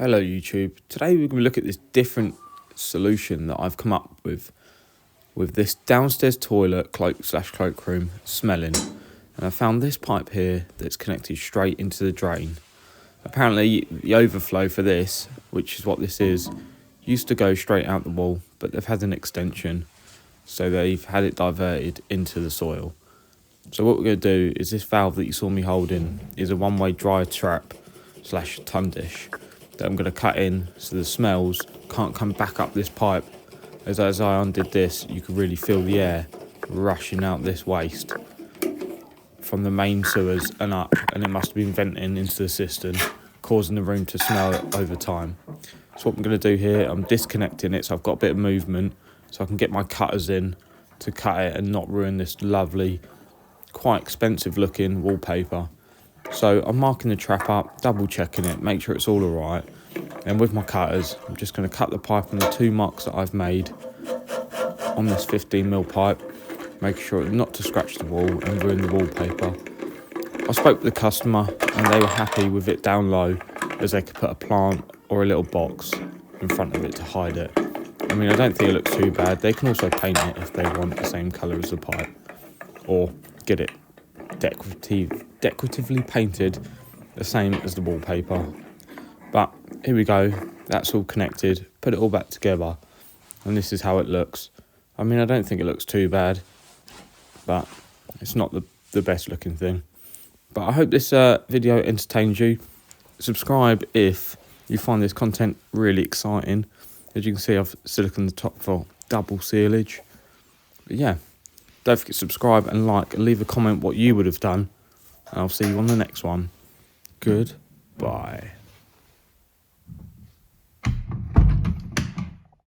Hello YouTube. Today we're going to look at this different solution that I've come up with this downstairs toilet cloakroom smelling. And I found this pipe here that's connected straight into the drain. Apparently the overflow for this, which is what this is, used to go straight out the wall, but they've had an extension, so they've had it diverted into the soil. So what we're going to do is this valve that you saw me holding is a one-way dry trap / ton dish that I'm going to cut in so the smells can't come back up this pipe. As I undid this, you could really feel the air rushing out this waste from the main sewers and up, and it must have been venting into the cistern, causing the room to smell over time. So what I'm going to do here, I'm disconnecting it so I've got a bit of movement so I can get my cutters in to cut it and not ruin this lovely, quite expensive looking wallpaper. So I'm marking the trap up, double checking it, make sure it's all alright. And with my cutters, I'm just going to cut the pipe on the 2 marks that I've made on this 15mm pipe, making sure not to scratch the wall and ruin the wallpaper. I spoke with the customer and they were happy with it down low, as they could put a plant or a little box in front of it to hide it. I mean, I don't think it looks too bad. They can also paint it if they want the same colour as the pipe, or get it decoratively painted the same as the wallpaper. But here we go, that's all connected, put it all back together, and this is how it looks. I mean, I don't think it looks too bad, but it's not the best looking thing. But I hope this video entertains you. Subscribe if you find this content really exciting. As you can see, I've siliconed the top for double sealage. But yeah, don't forget to subscribe and like and leave a comment what you would have done. And I'll see you on the next one. Goodbye.